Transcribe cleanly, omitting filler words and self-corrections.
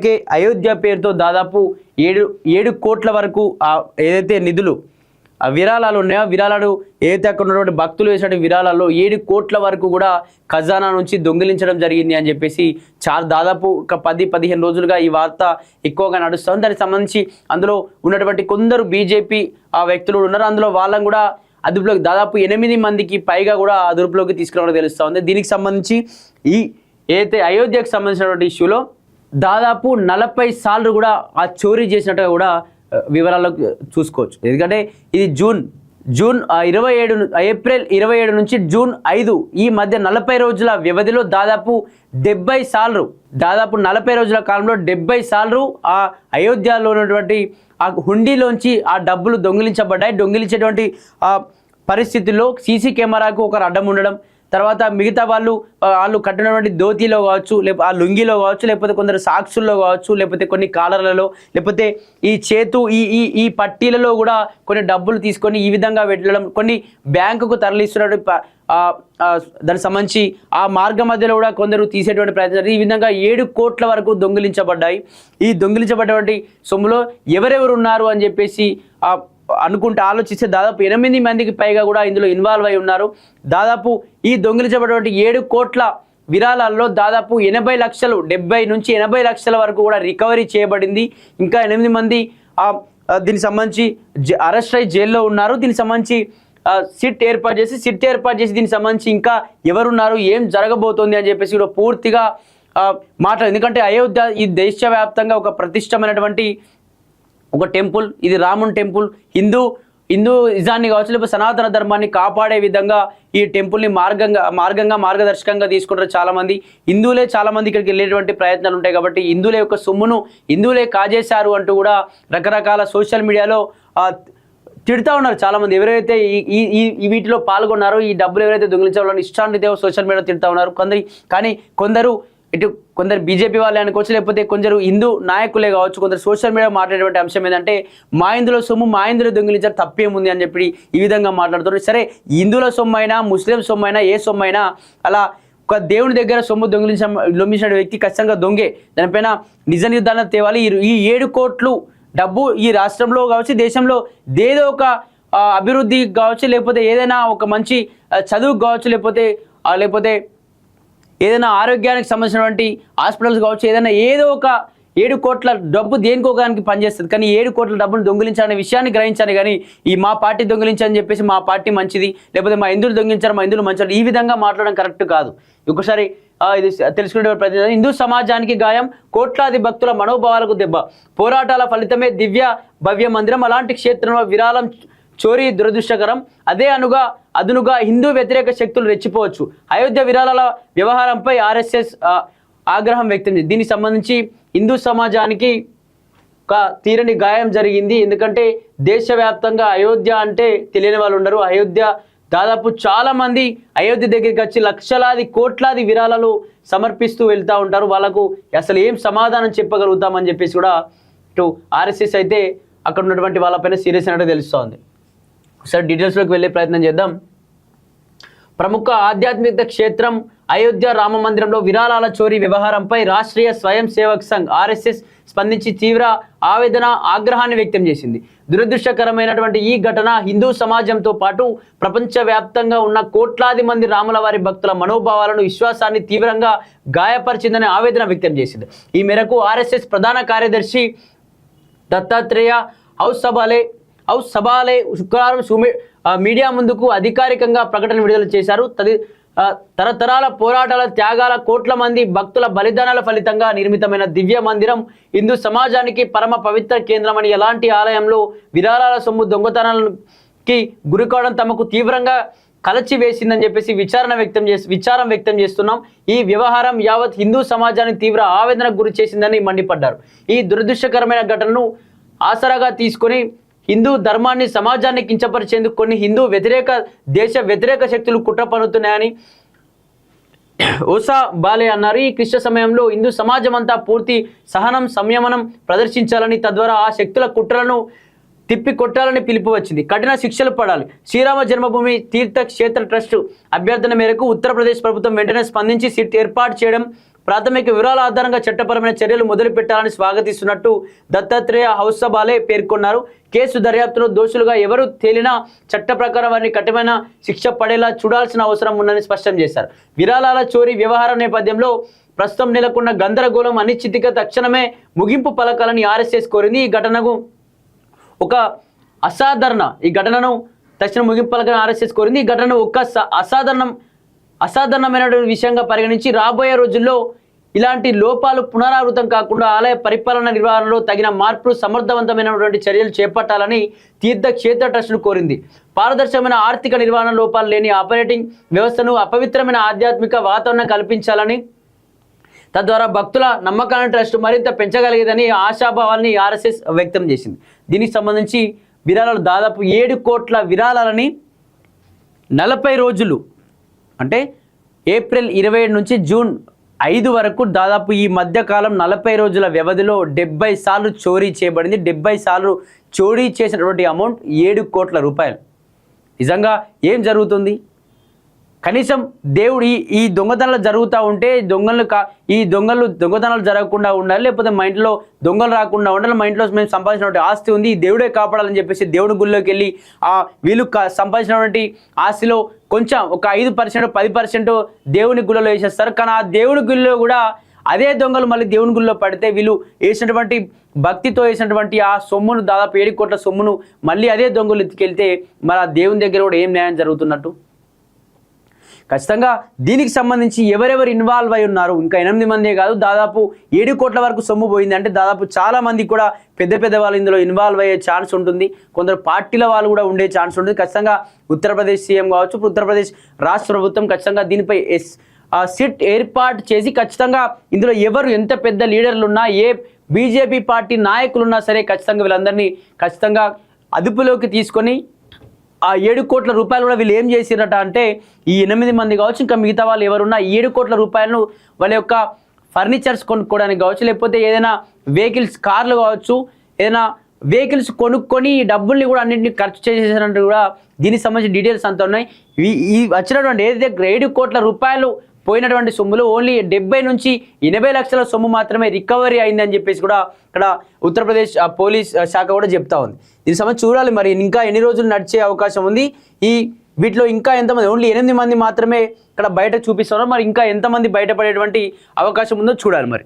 ఇప్పటికే అయోధ్య పేరుతో దాదాపు 7 కోట్ల వరకు ఏదైతే నిధులు విరాళాలు ఉన్నాయో విరాళాలు ఏదైతే అక్కడ ఉన్నటువంటి భక్తులు వేసిన విరాళాల్లో 7 కోట్ల వరకు కూడా ఖజానా నుంచి దొంగిలించడం జరిగింది అని చెప్పేసి దాదాపు ఒక 10-15 రోజులుగా ఈ వార్త ఎక్కువగా నడుస్తుంది. దానికి సంబంధించి అందులో ఉన్నటువంటి కొందరు బీజేపీ వ్యక్తులు ఉన్నారు. అందులో వాళ్ళని కూడా అదుపులోకి దాదాపు 8 మందికి పైగా కూడా అదుపులోకి తీసుకురావడం తెలుస్తూ ఉంది. దీనికి సంబంధించి ఈ ఏదైతే అయోధ్యకు సంబంధించినటువంటి ఇష్యూలో దాదాపు 40 సార్లు కూడా ఆ చోరీ చేసినట్టుగా కూడా వివరాల్లో చూసుకోవచ్చు. ఎందుకంటే ఇది ఏప్రిల్ 27 నుంచి జూన్ 5 ఈ మధ్య 40 రోజుల వ్యవధిలో దాదాపు 70 సార్లు 40 రోజుల కాలంలో 70 సార్లు ఆ అయోధ్యలో ఉన్నటువంటి ఆ హుండీలోంచి ఆ డబ్బులు దొంగిలించబడ్డాయి. దొంగిలించేటువంటి పరిస్థితుల్లో సీసీ కెమెరాకు ఒక అడ్డం ఉండడం, తర్వాత మిగతా వాళ్ళు కట్టినటువంటి ధోతీలో కావచ్చు, లేకపోతే ఆ లుంగిలో కావచ్చు, లేకపోతే కొందరు సాక్సుల్లో కావచ్చు, లేకపోతే కొన్ని కాలర్లలో, లేకపోతే ఈ చేతు ఈ పట్టీలలో కూడా కొన్ని డబ్బులు తీసుకొని ఈ విధంగా వెళ్ళడం, కొన్ని బ్యాంకుకు తరలిస్తున్నటువంటి దానికి సంబంధించి ఆ మార్గ మధ్యలో కూడా కొందరు తీసేటువంటి ప్రయత్నం. ఈ విధంగా 7 కోట్ల వరకు దొంగిలించబడ్డాయి. ఈ దొంగిలించబడ్డటువంటి సొమ్ములో ఎవరెవరు ఉన్నారు అని చెప్పేసి ఆలోచిస్తే దాదాపు 8 మందికి పైగా కూడా ఇందులో ఇన్వాల్వ్ అయి ఉన్నారు. దాదాపు ఈ దొంగిలించబడినటువంటి 7 కోట్ల విరాళాల్లో దాదాపు 80 లక్షలు 70 నుంచి 80 లక్షల వరకు కూడా రికవరీ చేయబడింది. ఇంకా 8 మంది దీనికి సంబంధించి అరెస్ట్ అయి జైల్లో ఉన్నారు. దీనికి సంబంధించి సిట్ ఏర్పాటు చేసి దీనికి సంబంధించి ఇంకా ఎవరున్నారు, ఏం జరగబోతోంది అని చెప్పేసి కూడా పూర్తిగా ఎందుకంటే అయోధ్య ఈ దేశవ్యాప్తంగా ఒక ప్రతిష్టమైనటువంటి ఒక టెంపుల్, ఇది రాముని టెంపుల్. హిందూయిజాన్ని కావచ్చు, లేకపోతే సనాతన ధర్మాన్ని కాపాడే విధంగా ఈ టెంపుల్ని మార్గదర్శకంగా తీసుకుంటారు చాలామంది. హిందువులే చాలామంది ఇక్కడికి వెళ్ళేటువంటి ప్రయత్నాలు ఉంటాయి. కాబట్టి హిందువుల యొక్క సొమ్మును హిందువులే కాజేశారు అంటూ కూడా రకరకాల సోషల్ మీడియాలో తిడుతూ ఉన్నారు చాలామంది. ఎవరైతే ఈ వీటిలో పాల్గొన్నారో, ఈ డబ్బులు ఎవరైతే దొంగిలించాలో ఇష్టాన్ని సోషల్ మీడియాలో తిడుతూ ఉన్నారు. కొందరు బీజేపీ వాళ్ళే అనుకోవచ్చు, లేకపోతే కొందరు హిందూ నాయకులే కావచ్చు, కొందరు సోషల్ మీడియా మాట్లాడేటువంటి అంశం ఏంటంటే మా హిందువుల సొమ్ము మా హిందువులు దొంగిలించారు, తప్పేముంది అని చెప్పి ఈ విధంగా మాట్లాడుతున్నారు. సరే, హిందువుల సొమ్ము అయినా, ముస్లిం సొమ్ము అయినా, ఏ సొమ్ము అయినా, అలా ఒక దేవుని దగ్గర సొమ్ము దొంగిలించిన వ్యక్తి ఖచ్చితంగా దొంగే. దానిపైన నిజ నిర్ధారణ తేవాలి. ఈ 7 కోట్లు డబ్బు ఈ రాష్ట్రంలో కావచ్చు, దేశంలో ఏదో ఒక అభివృద్ధి కావచ్చు, లేకపోతే ఏదైనా ఒక మంచి చదువుకు కావచ్చు, లేకపోతే ఏదైనా ఆరోగ్యానికి సంబంధించినటువంటి హాస్పిటల్స్ కావచ్చు, ఏదో ఒక 7 కోట్ల డబ్బు దేనికోగానికి పనిచేస్తుంది. కానీ 7 కోట్ల డబ్బును దొంగిలించాలనే విషయాన్ని గ్రహించాలి. కానీ మా పార్టీ దొంగిలించని చెప్పేసి మా పార్టీ మంచిది, లేకపోతే మా హిందువులు దొంగిలించారు, మా హిందువులు మంచిది, ఈ విధంగా మాట్లాడడం కరెక్ట్ కాదు. ఒకసారి ఇది తెలుసుకునే ప్రతి హిందూ సమాజానికి గాయం, కోట్లాది భక్తుల మనోభావాలకు దెబ్బ, పోరాటాల ఫలితమే దివ్య భవ్య మందిరం. అలాంటి క్షేత్రంలో విరాళం చోరీ దురదృష్టకరం. అదునుగా హిందూ వ్యతిరేక శక్తులు రెచ్చిపోవచ్చు. అయోధ్య విరాళాల వ్యవహారంపై ఆర్ఎస్ఎస్ ఆగ్రహం వ్యక్తం చేసింది. దీనికి సంబంధించి హిందూ సమాజానికి ఒక తీరని గాయం జరిగింది. ఎందుకంటే దేశవ్యాప్తంగా అయోధ్య అంటే తెలియని వాళ్ళు ఉండరు. అయోధ్య దాదాపు చాలామంది అయోధ్య దగ్గరికి వచ్చి లక్షలాది కోట్లాది విరాళాలు సమర్పిస్తూ వెళ్తూ ఉంటారు. వాళ్ళకు అసలు ఏం సమాధానం చెప్పగలుగుతామని చెప్పేసి కూడా ఇటు ఆర్ఎస్ఎస్ అయితే అక్కడ ఉన్నటువంటి వాళ్ళపైన సీరియస్ అయినట్టు తెలుస్తోంది. ఒకసారి డీటెయిల్స్లోకి వెళ్ళే ప్రయత్నం చేద్దాం. ప్రముఖ ఆధ్యాత్మిక క్షేత్రం అయోధ్య రామ మందిరంలో విరాళాల చోరీ వ్యవహారంపై రాష్ట్రీయ స్వయం సేవక్ సంఘ్ ఆర్ఎస్ఎస్ స్పందించి తీవ్ర ఆగ్రహాన్ని వ్యక్తం చేసింది. దురదృష్టకరమైనటువంటి ఈ ఘటన హిందూ సమాజంతో పాటు ప్రపంచవ్యాప్తంగా ఉన్న కోట్లాది మంది రాముల వారి భక్తుల మనోభావాలను, విశ్వాసాన్ని తీవ్రంగా గాయపరిచిందని ఆవేదన వ్యక్తం చేసింది. ఈ మేరకు ఆర్ఎస్ఎస్ ప్రధాన కార్యదర్శి దత్తాత్రేయ హౌస్ సబాలే శుక్రవారం మీడియా ముందుకు అధికారికంగా ప్రకటన విడుదల చేశారు. తరతరాల పోరాటాల త్యాగాల కోట్ల మంది భక్తుల బలిదానాల ఫలితంగా నిర్మితమైన దివ్య మందిరం హిందూ సమాజానికి పరమ పవిత్ర కేంద్రమని, ఎలాంటి ఆలయంలో విరాళాల సొమ్ము దొంగతనాలకి గురికావడం తమకు తీవ్రంగా కలచి వేసిందని చెప్పేసి విచారం వ్యక్తం చేస్తున్నాం. ఈ వ్యవహారం యావత్ హిందూ సమాజాన్ని తీవ్ర ఆవేదనకు గురి చేసిందని మండిపడ్డారు. ఈ దురదృష్టకరమైన ఘటనను ఆసరాగా తీసుకొని హిందూ ధర్మాన్ని, సమాజాన్ని కించపరిచేందుకు కొన్ని హిందూ దేశ వ్యతిరేక శక్తులు కుట్ర పన్నుతున్నాయని ఓసా బాలే అన్నారు. ఈ క్లిష్ట సమయంలో హిందూ సమాజం అంతా పూర్తి సహనం, సంయమనం ప్రదర్శించాలని, తద్వారా ఆ శక్తుల కుట్రలను తిప్పికొట్టాలని పిలుపు వచ్చింది. కఠిన శిక్షలు పడాలి. శ్రీరామ జన్మభూమి తీర్థ క్షేత్ర ట్రస్ట్ అభ్యర్థన మేరకు ఉత్తరప్రదేశ్ ప్రభుత్వం వెంటనే స్పందించి సిట్ ఏర్పాటు చేయడం ప్రాథమిక వివరాల ఆధారంగా చట్టపరమైన చర్యలు మొదలు పెట్టాలని స్వాగతిస్తున్నట్టు దత్తాత్రేయ హౌసబాలే పేర్కొన్నారు. కేసు దర్యాప్తులో దోషులుగా ఎవరు తేలినా చట్ట ప్రకారం వారిని కఠినమైన శిక్ష పడేలా చూడాల్సిన అవసరం ఉందని స్పష్టం చేశారు. విరాళాల చోరీ వ్యవహారం నేపథ్యంలో ప్రస్తుతం నెలకొన్న గందరగోళం అనిశ్చితిగా తక్షణమే ముగింపు పలకాలని ఆర్ఎస్ఎస్ కోరింది. ఈ ఘటనను తక్షణ ముగింపు పలకాలని ఆర్ఎస్ఎస్ కోరింది. ఈ ఘటనను ఒక అసాధారణమైనటువంటి విషయంగా పరిగణించి రాబోయే రోజుల్లో ఇలాంటి లోపాలు పునరావృతం కాకుండా ఆలయ పరిపాలన నిర్వహణలో తగిన మార్పులు సమర్థవంతమైనటువంటి చర్యలు చేపట్టాలని తీర్థక్షేత్ర ట్రస్టును కోరింది. పారదర్శకమైన ఆర్థిక నిర్వహణ లోపాలు లేని ఆపరేటింగ్ వ్యవస్థను అపవిత్రమైన ఆధ్యాత్మిక వాతావరణం కల్పించాలని, తద్వారా భక్తుల నమ్మకాన్ని ట్రస్ట్ మరింత పెంచగలిగేదని ఆశాభావాన్ని ఆర్ఎస్ఎస్ వ్యక్తం చేసింది. దీనికి సంబంధించి విరాళాలు దాదాపు 7 కోట్ల విరాళాలని 40 రోజులు అంటే ఏప్రిల్ 27 నుంచి జూన్ 5 వరకు దాదాపు ఈ మధ్యకాలం 40 రోజుల వ్యవధిలో 70 సార్లు చోరీ చేయబడింది. 70 సార్లు చోరీ చేసినటువంటి అమౌంట్ 7 కోట్ల రూపాయలు. నిజంగా ఏం జరుగుతుంది? కనీసం దేవుడు ఈ దొంగతనాలు జరుగుతూ ఉంటే దొంగతనాలు జరగకుండా ఉండాలి, లేకపోతే మా ఇంట్లో దొంగలు రాకుండా ఉండాలి, మా ఇంట్లో మేము సంపాదించినటువంటి ఆస్తి ఉంది, దేవుడే కాపాడాలని చెప్పేసి దేవుడి గుళ్ళోకి వెళ్ళి వీళ్ళు సంపాదించినటువంటి ఆస్తిలో కొంచెం ఒక 5% 10% దేవుని గుళ్ళలో వేసేస్తారు. కానీ ఆ దేవుడి గుళ్ళో కూడా అదే దొంగలు మళ్ళీ దేవుని గుళ్ళో పడితే వీళ్ళు వేసినటువంటి భక్తితో వేసినటువంటి ఆ సొమ్మును దాదాపు 7 కోట్ల సొమ్మును మళ్ళీ అదే దొంగలు ఎత్తుకెళ్తే మరి ఆ దేవుని దగ్గర కూడా ఏం న్యాయం జరుగుతున్నట్టు? ఖచ్చితంగా దీనికి సంబంధించి ఎవరెవరు ఇన్వాల్వ్ అయి ఉన్నారు, ఇంకా 8 మందే కాదు, దాదాపు 7 కోట్ల వరకు సొమ్ము పోయింది. అంటే దాదాపు చాలా మంది కూడా పెద్ద వాళ్ళు ఇందులో ఇన్వాల్వ్ అయ్యే ఛాన్స్ ఉంటుంది. కొందరు పార్టీల వాళ్ళు కూడా ఉండే ఛాన్స్ ఉంటుంది. ఖచ్చితంగా ఉత్తరప్రదేశ్ సీఎం కావచ్చు, ఉత్తరప్రదేశ్ రాష్ట్ర ప్రభుత్వం ఖచ్చితంగా దీనిపై సిట్ ఏర్పాటు చేసి ఖచ్చితంగా ఇందులో ఎవరు ఎంత పెద్ద లీడర్లు ఉన్నా, ఏ బీజేపీ పార్టీ నాయకులున్నా సరే ఖచ్చితంగా వీళ్ళందరినీ ఖచ్చితంగా అదుపులోకి తీసుకొని ఆ 7 కోట్ల రూపాయలు కూడా వీళ్ళు ఏం చేసిరట అంటే ఈ 8 మంది కావచ్చు, ఇంకా మిగతా వాళ్ళు ఎవరున్నా 7 కోట్ల రూపాయలను వాళ్ళ యొక్క ఫర్నిచర్స్ కొనుక్కోవడానికి కావచ్చు, లేకపోతే ఏదైనా వెహికల్స్ కార్లు కావచ్చు, ఏదైనా వెహికల్స్ కొనుక్కొని ఈ డబ్బుల్ని కూడా అన్నింటినీ ఖర్చు చేసేసినట్టు కూడా దీనికి సంబంధించిన డీటెయిల్స్ అంతా ఉన్నాయి. ఈ వచ్చినటువంటి ఏదైతే 7 కోట్ల రూపాయలు పోయినటువంటి సొమ్ములు ఓన్లీ 70 నుంచి 80 లక్షల సొమ్ము మాత్రమే రికవరీ అయిందని చెప్పేసి కూడా ఇక్కడ ఉత్తరప్రదేశ్ పోలీస్ శాఖ కూడా చెప్తా ఉంది. దీనికి సంబంధించి చూడాలి మరి ఇంకా ఎన్ని రోజులు నడిచే అవకాశం ఉంది. వీటిలో ఇంకా ఎంతమంది, ఓన్లీ 8 మంది మాత్రమే ఇక్కడ బయట చూపిస్తున్నారు. మరి ఇంకా ఎంతమంది బయటపడేటువంటి అవకాశం ఉందో చూడాలి మరి.